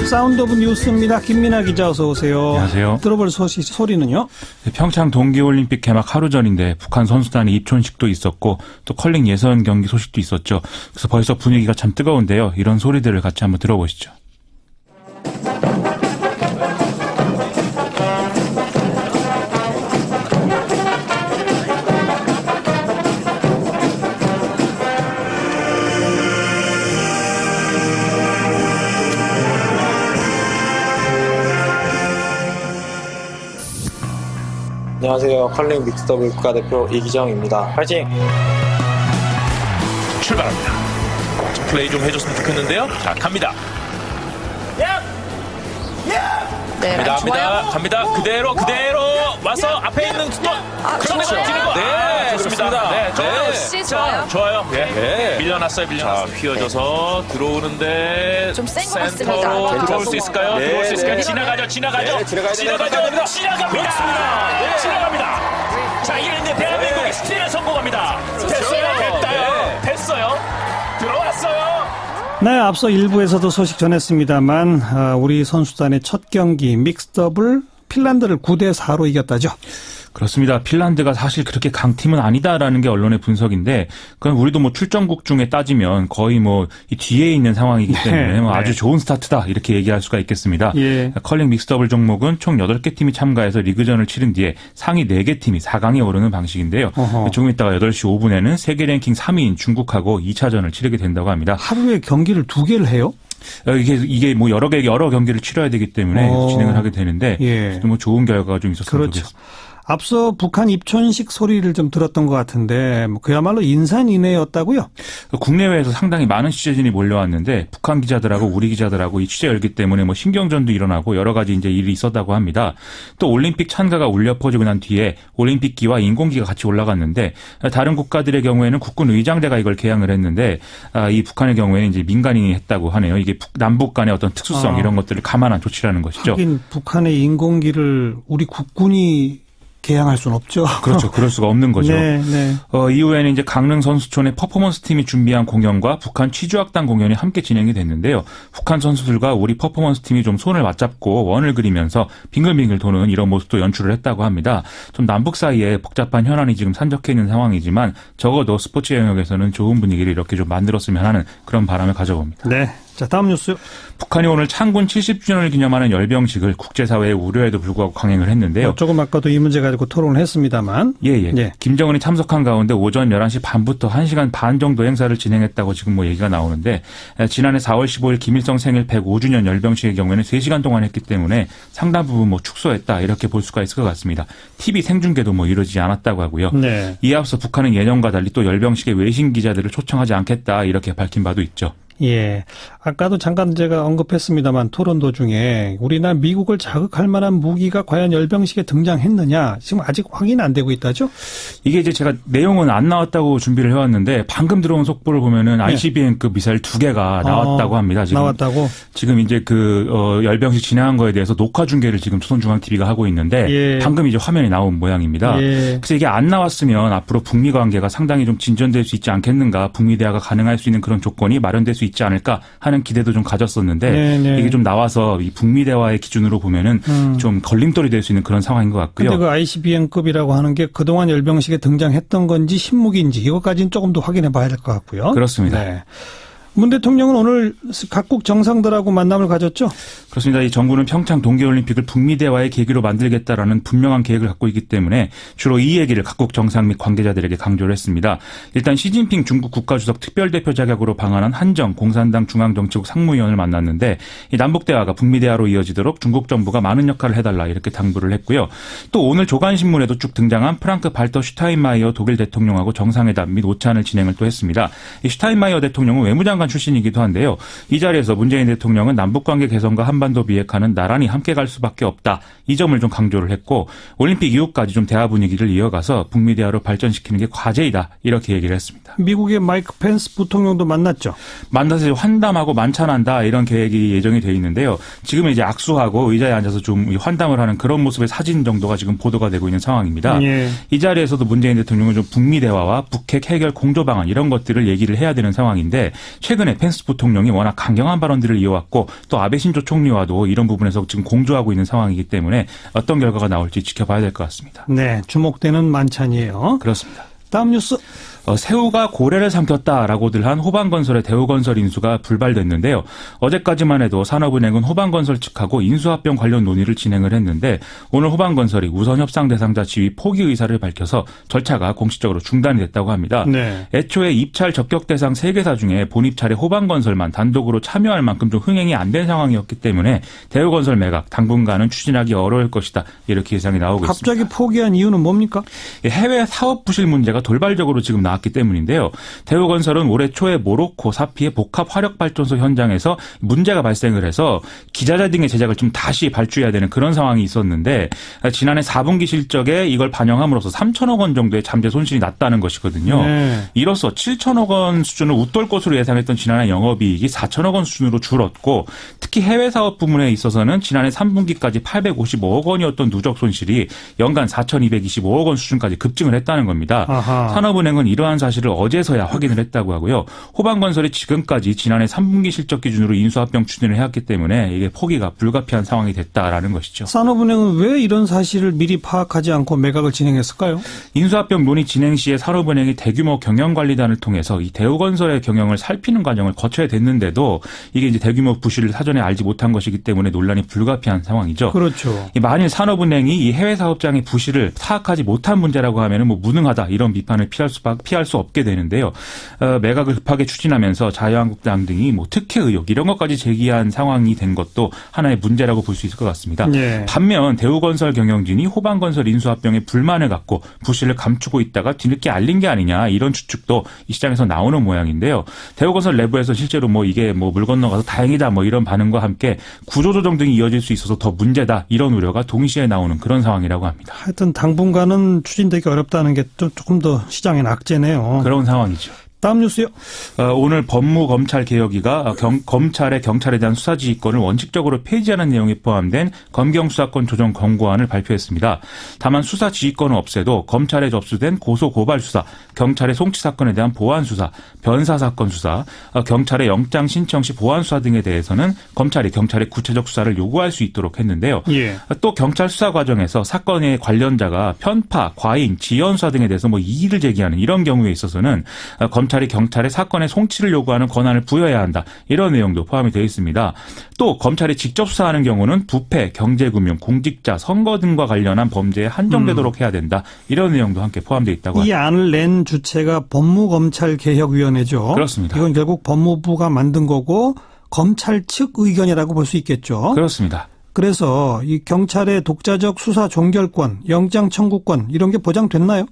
사운드 오브 뉴스입니다. 김민아 기자 어서 오세요. 안녕하세요. 들어볼 소리는요? 평창 동계올림픽 개막 하루 전인데 북한 선수단의 입촌식도 있었고 또 컬링 예선 경기 소식도 있었죠. 그래서 벌써 분위기가 참 뜨거운데요. 이런 소리들을 같이 한번 들어보시죠. 안녕하세요. 컬링 믹스더블 국가대표 이기정입니다. 파이팅! 출발합니다. 플레이 좀 해줬으면 좋겠는데요. 자, 갑니다. 네, 갑니다. 그대로 와서 앞에 있는 그런 데서 뛰는 거. 네, 좋습니다. 네, 좋아요. 좋아요. 네. 밀려났어요. 자, 휘어져서 들어오는데 좀 센 것 센터로 같습니다. 들어올 수 있을까요? 네, 들어올 수 있을까요? 네. 지나가죠. 지나갑니다. 자, 이랬는데 대한민국이 스틸에 성공합니다. 됐어요. 들어왔어요. 네, 앞서 일부에서도 소식 전했습니다만 우리 선수단의 첫 경기 믹스더블 핀란드를 9대4로 이겼다죠. 그렇습니다. 핀란드가 사실 그렇게 강팀은 아니다라는 게 언론의 분석인데, 그건 우리도 뭐 출전국 중에 따지면 거의 뭐 이 뒤에 있는 상황이기 때문에 뭐 아주 좋은 스타트다 이렇게 얘기할 수가 있겠습니다. 예. 컬링 믹스더블 종목은 총 8개 팀이 참가해서 리그전을 치른 뒤에 상위 4개 팀이 4강에 오르는 방식인데요. 조금 있다가 8시 5분에는 세계 랭킹 3위인 중국하고 2차전을 치르게 된다고 합니다. 하루에 경기를 2개를 해요? 이게 뭐 여러 경기를 치러야 되기 때문에 진행을 하게 되는데, 예. 뭐 좋은 결과가 좀 있었으면 그렇죠. 좋겠습니다. 앞서 북한 입촌식 소리를 좀 들었던 것 같은데 그야말로 인산인해였다고요? 국내외에서 상당히 많은 취재진이 몰려왔는데 북한 기자들하고 우리 기자들하고 이 취재 열기 때문에 뭐 신경전도 일어나고 여러 가지 이제 일이 있었다고 합니다. 또 올림픽 찬가가 울려 퍼지고 난 뒤에 올림픽기와 인공기가 같이 올라갔는데 다른 국가들의 경우에는 국군 의장대가 이걸 개항을 했는데 이 북한의 경우에는 이제 민간인이 했다고 하네요. 이게 남북 간의 어떤 특수성 이런 것들을 감안한 조치라는 것이죠. 하긴 북한의 인공기를 우리 국군이 개항할 수는 없죠. 그렇죠. 그럴 수가 없는 거죠. 네. 이후에는 이제 강릉 선수촌의 퍼포먼스 팀이 준비한 공연과 북한 취주학당 공연이 함께 진행이 됐는데요. 북한 선수들과 우리 퍼포먼스 팀이 좀 손을 맞잡고 원을 그리면서 빙글빙글 도는 이런 모습도 연출을 했다고 합니다. 좀 남북 사이에 복잡한 현안이 지금 산적해 있는 상황이지만 적어도 스포츠 영역에서는 좋은 분위기를 이렇게 좀 만들었으면 하는 그런 바람을 가져봅니다. 네. 자, 다음 뉴스. 북한이 오늘 창군 70주년을 기념하는 열병식을 국제사회의 우려에도 불구하고 강행을 했는데요. 조금 아까도 이 문제 가지고 토론을 했습니다만. 예. 김정은이 참석한 가운데 오전 11시 반부터 1시간 반 정도 행사를 진행했다고 지금 뭐 얘기가 나오는데, 지난해 4월 15일 김일성 생일 105주년 열병식의 경우에는 3시간 동안 했기 때문에 상당 부분 뭐 축소했다 이렇게 볼 수가 있을 것 같습니다. TV 생중계도 뭐 이루어지지 않았다고 하고요. 네. 이에 앞서 북한은 예년과 달리 또 열병식에 외신 기자들을 초청하지 않겠다 이렇게 밝힌 바도 있죠. 예. 아까도 잠깐 제가 언급했습니다만 토론 도중에 우리나라 미국을 자극할 만한 무기가 과연 열병식에 등장했느냐 지금 아직 확인 안 되고 있다죠? 이게 이제 제가 내용은 안 나왔다고 준비를 해왔는데 방금 들어온 속보를 보면은 ICBM급 미사일 2개가 나왔다고 합니다. 지금 나왔다고? 지금 이제 열병식 진행한 거에 대해서 녹화 중계를 지금 조선중앙TV가 하고 있는데 예. 방금 이제 화면이 나온 모양입니다. 예. 그래서 이게 안 나왔으면 앞으로 북미 관계가 상당히 좀 진전될 수 있지 않겠는가, 북미 대화가 가능할 수 있는 그런 조건이 마련될 수 있지 않을까 하는 기대도 좀 가졌었는데 네네. 이게 좀 나와서 이 북미 대화의 기준으로 보면은 좀 걸림돌이 될 수 있는 그런 상황인 것 같고요. 근데 그 ICBM급이라고 하는 게 그동안 열병식에 등장했던 건지 신무기인지 이것까지는 조금 더 확인해 봐야 될 것 같고요. 그렇습니다. 네. 문 대통령은 오늘 각국 정상들하고 만남을 가졌죠? 그렇습니다. 이 정부는 평창 동계올림픽을 북미 대화의 계기로 만들겠다라는 분명한 계획을 갖고 있기 때문에 주로 이 얘기를 각국 정상 및 관계자들에게 강조를 했습니다. 일단 시진핑 중국 국가주석 특별대표 자격으로 방한한 한정 공산당 중앙정치국 상무위원을 만났는데 이 남북 대화가 북미 대화로 이어지도록 중국 정부가 많은 역할을 해달라 이렇게 당부를 했고요. 또 오늘 조간신문에도 쭉 등장한 프랑크 발터 슈타인마이어 독일 대통령하고 정상회담 및 오찬을 진행을 또 했습니다. 이 슈타인마이어 대통령은 외무장관 출신이기도 한데요. 이 자리에서 문재인 대통령은 남북관계 개선과 한반도 비핵화는 나란히 함께 갈 수밖에 없다. 이 점을 좀 강조를 했고 올림픽 이후까지 좀 대화 분위기를 이어가서 북미 대화로 발전시키는 게 과제이다. 이렇게 얘기를 했습니다. 미국의 마이크 펜스 부통령도 만났죠? 만나서 환담하고 만찬한다 이런 계획이 예정이 돼 있는데요. 지금은 이제 악수하고 의자에 앉아서 좀 환담을 하는 그런 모습의 사진 정도가 지금 보도가 되고 있는 상황입니다. 예. 이 자리에서도 문재인 대통령은 좀 북미 대화와 북핵 해결 공조 방안 이런 것들을 얘기를 해야 되는 상황인데 최근에 펜스 부통령이 워낙 강경한 발언들을 이어왔고 또 아베 신조 총리와도 이런 부분에서 지금 공조하고 있는 상황이기 때문에 어떤 결과가 나올지 지켜봐야 될 것 같습니다. 네, 주목되는 만찬이에요. 그렇습니다. 다음 뉴스. 새우가 고래를 삼켰다라고들 한 호반건설의 대우건설 인수가 불발됐는데요. 어제까지만 해도 산업은행은 호반건설 측하고 인수합병 관련 논의를 진행을 했는데 오늘 호반건설이 우선 협상 대상자 지위 포기 의사를 밝혀서 절차가 공식적으로 중단이 됐다고 합니다. 네. 애초에 입찰 적격 대상 3개사 중에 본입찰에 호반건설만 단독으로 참여할 만큼 좀 흥행이 안 된 상황이었기 때문에 대우건설 매각 당분간은 추진하기 어려울 것이다. 이렇게 예상이 나오고 있습니다. 갑자기 포기한 이유는 뭡니까? 해외 사업 부실 문제가 돌발적으로 지금 나왔기 때문인데요. 대우건설은 올해 초에 모로코 사피의 복합 화력발전소 현장에서 문제가 발생을 해서 기자재 등의 제작을 좀 다시 발주해야 되는 그런 상황이 있었는데 지난해 4분기 실적에 이걸 반영함으로써 3천억 원 정도의 잠재 손실이 났다는 것이거든요. 네. 이로써 7천억 원 수준을 웃돌 것으로 예상했던 지난해 영업이익이 4천억 원 수준으로 줄었고 특히 해외 사업 부문에 있어서는 지난해 3분기까지 855억 원이었던 누적 손실이 연간 4,225억 원 수준까지 급증을 했다는 겁니다. 아하. 산업은행은 이러한 사실을 어제서야 확인을 했다고 하고요. 호반건설이 지금까지 지난해 3분기 실적 기준으로 인수합병 추진을 해왔기 때문에 이게 포기가 불가피한 상황이 됐다라는 것이죠. 산업은행은 왜 이런 사실을 미리 파악하지 않고 매각을 진행했을까요? 인수합병 논의 진행 시에 산업은행이 대규모 경영관리단을 통해서 이 대우건설의 경영을 살피는 과정을 거쳐야 됐는데도 이게 이제 대규모 부실을 사전에 알지 못한 것이기 때문에 논란이 불가피한 상황이죠. 그렇죠. 만일 산업은행이 이 해외 사업장의 부실을 파악하지 못한 문제라고 하면은 뭐 무능하다 이런 비판을 피할 수 없게 되는데요. 매각을 급하게 추진하면서 자유한국당 등이 뭐 특혜 의혹 이런 것까지 제기한 상황이 된 것도 하나의 문제라고 볼 수 있을 것 같습니다. 네. 반면 대우건설 경영진이 호반건설 인수합병에 불만을 갖고 부실을 감추고 있다가 뒤늦게 알린 게 아니냐 이런 추측도 이 시장에서 나오는 모양인데요. 대우건설 내부에서 실제로 뭐 이게 뭐 물 건너가서 다행이다 뭐 이런 반응과 함께 구조조정 등이 이어질 수 있어서 더 문제다 이런 우려가 동시에 나오는 그런 상황이라고 합니다. 하여튼 당분간은 추진되기 어렵다는 게 좀 조금 더 시장에 낙제네요. 그런 상황이죠. 다음 뉴스요. 오늘 법무검찰개혁위가 검찰의 경찰에 대한 수사지휘권을 원칙적으로 폐지하는 내용이 포함된 검경수사권 조정 권고안을 발표했습니다. 다만 수사지휘권은 없애도 검찰에 접수된 고소고발수사, 경찰의 송치사건에 대한 보완수사, 변사사건 수사, 경찰의 영장 신청 시 보완수사 등에 대해서는 검찰이 경찰의 구체적 수사를 요구할 수 있도록 했는데요. 예. 또 경찰 수사 과정에서 사건의 관련자가 편파, 과잉, 지연수사 등에 대해서 뭐 이의를 제기하는 이런 경우에 있어서는 검찰이 경찰에 사건의 송치를 요구하는 권한을 부여해야 한다. 이런 내용도 포함이 되어 있습니다. 또 검찰이 직접 수사하는 경우는 부패, 경제금융, 공직자, 선거 등과 관련한 범죄에 한정되도록 해야 된다. 이런 내용도 함께 포함되어 있다고 합니다. 이 안을 낸 주체가 법무검찰개혁위원회죠. 그렇습니다. 이건 결국 법무부가 만든 거고 검찰 측 의견이라고 볼 수 있겠죠. 그렇습니다. 그래서 이 경찰의 독자적 수사 종결권, 영장 청구권 이런 게 보장됐나요?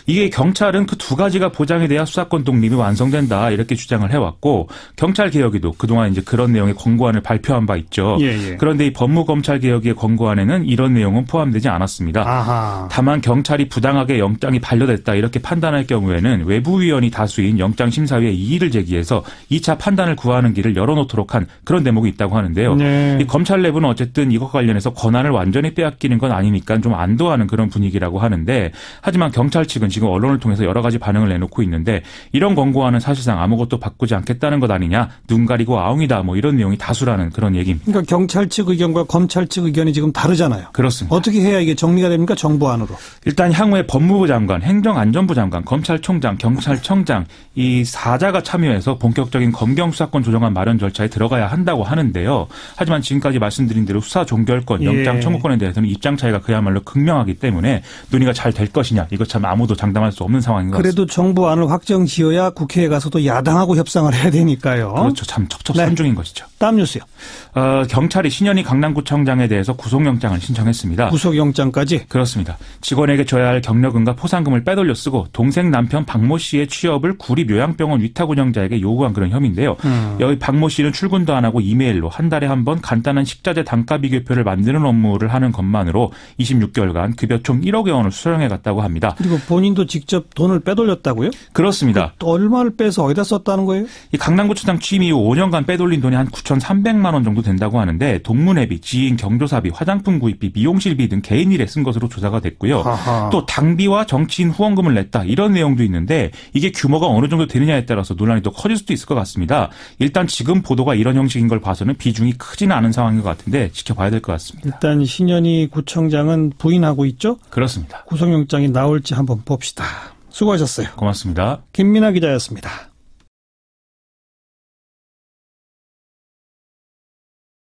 이게 경찰은 그 두 가지가 보장이 돼야 수사권 독립이 완성된다 이렇게 주장을 해왔고 경찰개혁위도 그동안 이제 그런 내용의 권고안을 발표한 바 있죠. 예. 그런데 이 법무검찰개혁위의 권고안에는 이런 내용은 포함되지 않았습니다. 아하. 다만 경찰이 부당하게 영장이 반려됐다 이렇게 판단할 경우에는 외부위원이 다수인 영장심사위에 이의를 제기해서 2차 판단을 구하는 길을 열어놓도록 한 그런 대목이 있다고 하는데요. 네. 이 검찰 내부는 어쨌든 이것과 관련해서 권한을 완전히 빼앗기는 건 아니니까 좀 안도하는 그런 분위기라고 하는데 하지만 경찰 측은 지금 언론을 통해서 여러 가지 반응을 내놓고 있는데 이런 권고안은 사실상 아무것도 바꾸지 않겠다는 것 아니냐 눈 가리고 아웅이다 뭐 이런 내용이 다수라는 그런 얘기입니다. 그러니까 경찰 측 의견과 검찰 측 의견이 지금 다르잖아요. 그렇습니다. 어떻게 해야 이게 정리가 됩니까? 정부안으로. 일단 향후에 법무부 장관, 행정안전부 장관, 검찰총장, 경찰청장 이 4자가 참여해서 본격적인 검경수사권 조정안 마련 절차에 들어가야 한다고 하는데요. 하지만 지금까지 말씀드린 대로 수사 종결권, 영장 청구권에 대해서는 입장 차이가 그야말로 극명하기 때문에 논의가 잘 될 것이냐 이거 참 아무도 장담할 수 없는 상황인 것 같습니다. 그래도 정부안을 확정 지어야 국회에 가서도 야당하고 협상을 해야 되니까요. 그렇죠. 참 첩첩산중인 것이죠. 다음 뉴스요. 경찰이 신현희 강남구청장에 대해서 구속영장을 신청했습니다. 구속영장까지? 그렇습니다. 직원에게 줘야 할 경력금과 포상금을 빼돌려 쓰고 동생 남편 박모 씨의 취업을 구립요양병원 위탁운영자에게 요구한 그런 혐의인데요. 여기 박모 씨는 출근도 안 하고 이메일로 한 달에 한 번 간단한 식자재 단가 비교 정기계표를 만드는 업무를 하는 것만으로 26개월간 급여 총 1억여 원을 수령해갔다고 합니다. 그리고 본인도 직접 돈을 빼돌렸다고요? 그렇습니다. 또 얼마를 빼서 어디다 썼다는 거예요? 이 강남구청장 취임 이후 5년간 빼돌린 돈이 한 9,300만 원 정도 된다고 하는데 동문회비, 지인 경조사비, 화장품 구입비, 미용실비 등 개인 일에 쓴 것으로 조사가 됐고요. 아하. 또 당비와 정치인 후원금을 냈다 이런 내용도 있는데 이게 규모가 어느 정도 되느냐에 따라서 논란이 또 커질 수도 있을 것 같습니다. 일단 지금 보도가 이런 형식인 걸 봐서는 비중이 크지는 않은 상황인 것 같은데 지켜봐야 될 것 같습니다. 일단 신현희 구청장은 부인하고 있죠? 그렇습니다. 구속영장이 나올지 한번 봅시다. 수고하셨어요. 고맙습니다. 김민아 기자였습니다.